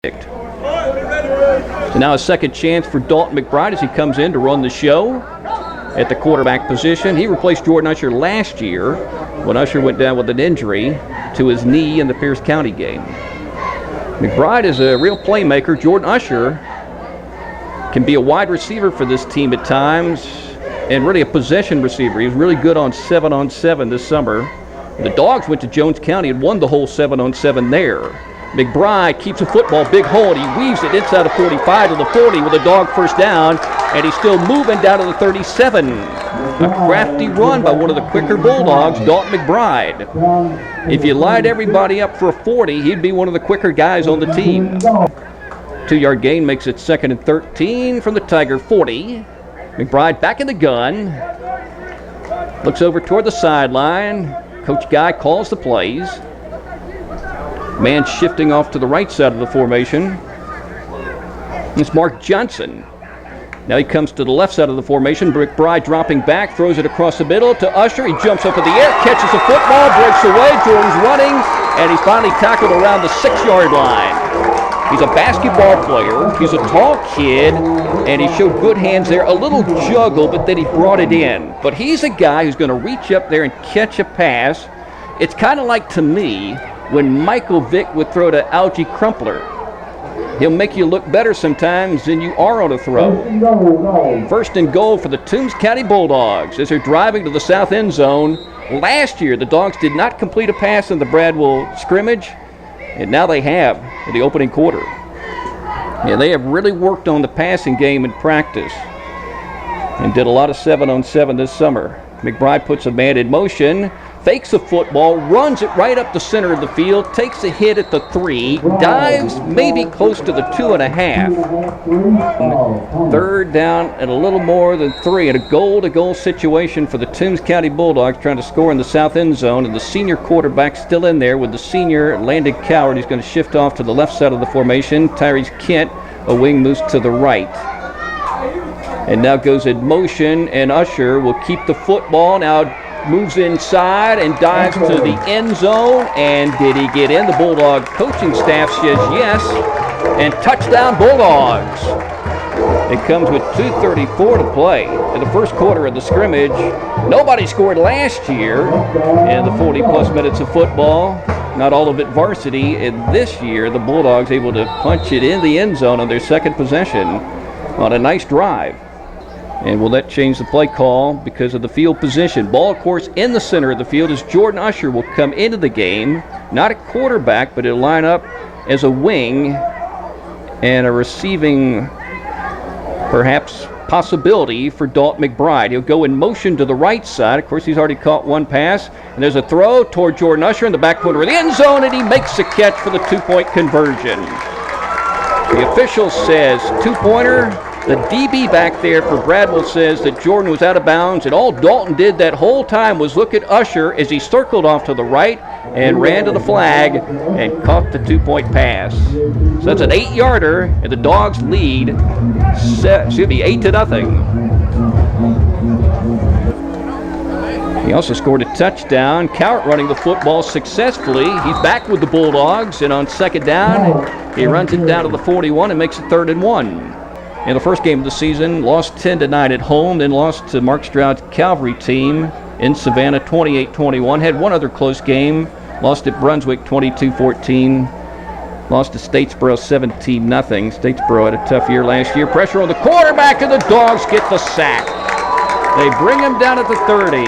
So now a second chance for Dalton McBride as he comes in to run the show at the quarterback position. He replaced Jordan Usher last year when Usher went down with an injury to his knee in the Pierce County game. McBride is a real playmaker. Jordan Usher can be a wide receiver for this team at times and really a possession receiver. He was really good on 7-on-7 this summer. The Dogs went to Jones County and won the whole 7-on-7 there. McBride keeps the football, big hole, and he weaves it inside of 45 to the 40 with a Dog first down, and he's still moving down to the 37. A crafty run by one of the quicker Bulldogs, Dalton McBride. If you lined everybody up for a 40, he'd be one of the quicker guys on the team. 2-yard gain makes it 2nd and 13 from the Tiger 40. McBride back in the gun. Looks over toward the sideline. Coach Guy calls the plays. Man shifting off to the right side of the formation. It's Mark Johnson. Now he comes to the left side of the formation. McBride dropping back, throws it across the middle to Usher. He jumps up in the air, catches the football, breaks away. Jordan's running, and he's finally tackled around the 6-yard line. He's a basketball player. He's a tall kid, and he showed good hands there. A little juggle, but then he brought it in. But he's a guy who's going to reach up there and catch a pass. It's kind of like, to me, when Michael Vick would throw to Algie Crumpler. He'll make you look better sometimes than you are on a throw. 1st and goal for the Toombs County Bulldogs as they're driving to the south end zone. Last year, the Dogs did not complete a pass in the Bradwell scrimmage, and now they have in the opening quarter. Yeah, they have really worked on the passing game in practice and did a lot of 7-on-7 this summer. McBride puts a man in motion, fakes the football, runs it right up the center of the field, takes a hit at the 3, dives maybe close to the 2.5. 3rd down and a little more than 3, and a goal-to-goal situation for the Toombs County Bulldogs trying to score in the south end zone, and the senior quarterback still in there with the senior Landon Coward. He's going to shift off to the left side of the formation. Tyrese Kent, a wing, moves to the right. And now goes in motion, and Usher will keep the football. Now moves inside and dives to the end zone. And did he get in? The Bulldog coaching staff says yes. And touchdown Bulldogs. It comes with 2:34 to play in the first quarter of the scrimmage. Nobody scored last year in the 40-plus minutes of football. Not all of it varsity. And this year, the Bulldogs able to punch it in the end zone on their second possession on a nice drive. And will that change the play call because of the field position? Ball, of course, in the center of the field as Jordan Usher will come into the game. Not a quarterback, but he'll line up as a wing and a receiving, perhaps, possibility for Dalton McBride. He'll go in motion to the right side. Of course, he's already caught one pass. And there's a throw toward Jordan Usher in the back corner of the end zone, and he makes the catch for the 2-point conversion. The official says 2-pointer. The DB back there for Bradwell says that Jordan was out of bounds, and all Dalton did that whole time was look at Usher as he circled off to the right and ran to the flag and caught the 2-point pass. So that's an 8-yarder, and the Dogs lead 8-0. He also scored a touchdown. Cowart running the football successfully. He's back with the Bulldogs, and on 2nd down, he runs it down to the 41 and makes it 3rd and 1. In the first game of the season, lost 10-9 at home, then lost to Mark Stroud's Calvary team in Savannah 28-21. Had one other close game, lost at Brunswick 22-14. Lost to Statesboro 17-0. Statesboro had a tough year last year. Pressure on the quarterback, and the Dogs get the sack. They bring him down at the 30.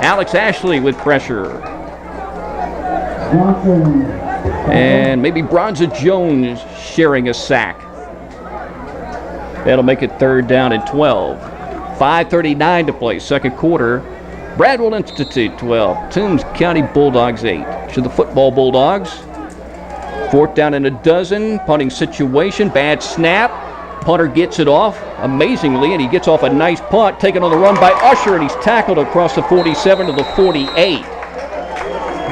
Alex Ashley with pressure. And maybe Bronza Jones sharing a sack. That'll make it 3rd down and 12. 5:39 to play, second quarter. Bradwell Institute 12, Toombs County Bulldogs 8. To the football Bulldogs. 4th down and a dozen, punting situation, bad snap. Punter gets it off amazingly, and he gets off a nice punt, taken on the run by Usher, and he's tackled across the 47 to the 48.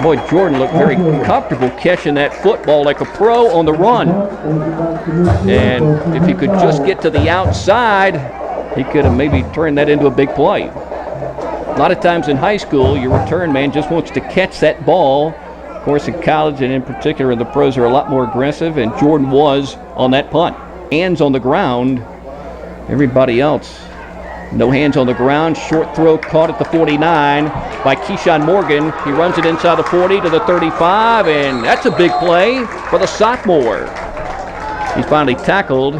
Boy, Jordan looked very comfortable catching that football like a pro on the run. And if he could just get to the outside, he could have maybe turned that into a big play. A lot of times in high school, your return man just wants to catch that ball Of course, in college and in particular the pros are a lot more aggressive, and Jordan was on that punt. Hands on the ground. Everybody else, no hands on the ground. Short throw caught at the 49 by Keyshawn Morgan. He runs it inside the 40 to the 35, and that's a big play for the sophomore. He's finally tackled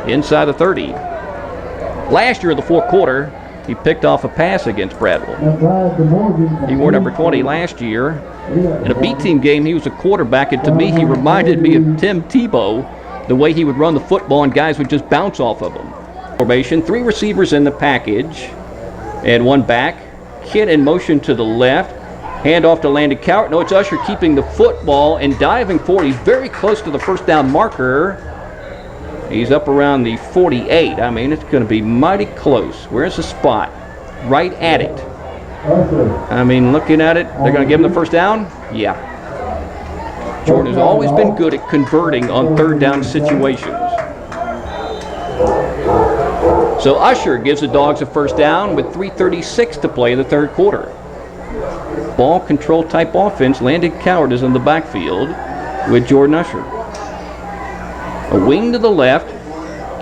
inside the 30. Last year in the fourth quarter, he picked off a pass against Bradwell. He wore number 20 last year. In a B-team game, he was a quarterback, and to me, he reminded me of Tim Tebow, the way he would run the football and guys would just bounce off of him. Formation, 3 receivers in the package and 1 back. Kid in motion to the left. Hand off to Landon Cowart. No, it's Usher keeping the football and diving forward. He's very close to the first down marker. He's up around the 48. I mean, it's going to be mighty close. Where's the spot? Right at it. I mean, looking at it, they're going to give him the first down? Yeah. Jordan has always been good at converting on third down situations. So Usher gives the Dogs a first down with 3:36 to play in the third quarter. Ball control type offense. Landon Cowart is in the backfield with Jordan Usher. A wing to the left.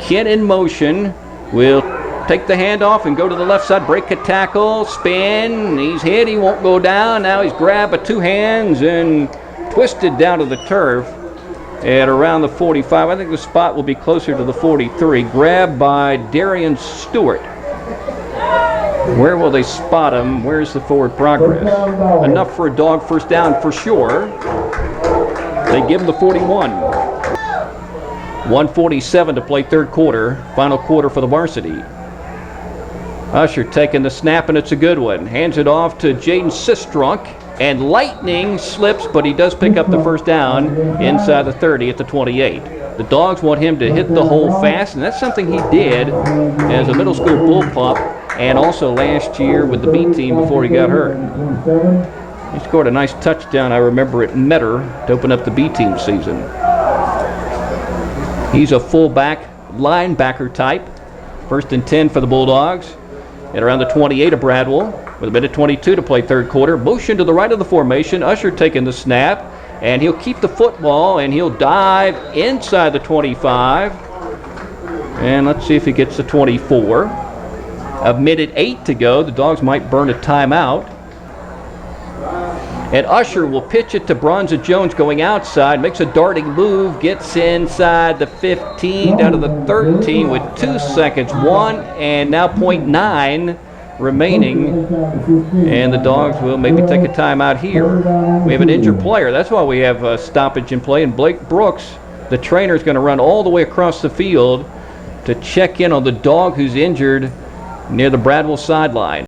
Kid in motion will take the handoff and go to the left side. Break a tackle. Spin. He's hit. He won't go down. Now he's grabbed by 2 hands and twisted down to the turf at around the 45. I think the spot will be closer to the 43. Grabbed by Darian Stewart. Where will they spot him? Where's the forward progress? Enough for a Dog first down for sure. They give him the 41. 1:47 to play third quarter. Final quarter for the varsity. Usher taking the snap, and it's a good one. Hands it off to Jaden Sistrunk. And lightning slips, but he does pick up the first down inside the 30 at the 28. The Dogs want him to hit the hole fast, and that's something he did as a middle school bullpup and also last year with the B team before he got hurt. He scored a nice touchdown, I remember, at Metter to open up the B team season. He's a fullback, linebacker type. 1st and 10 for the Bulldogs at around the 28 of Bradwell. With a minute 22 to play third quarter. Motion to the right of the formation. Usher taking the snap. And he'll keep the football and he'll dive inside the 25. And let's see if he gets the 24. A minute 8 to go. The Dogs might burn a timeout. And Usher will pitch it to Bronza Jones going outside. Makes a darting move. Gets inside the 15 down to the 13 with 2 seconds. 1 and now 0.9 remaining, and the Dogs will maybe take a timeout here. We have an injured player. That's why we have a stoppage in play, and Blake Brooks, the trainer, is going to run all the way across the field to check in on the Dog who's injured near the Bradwell sideline.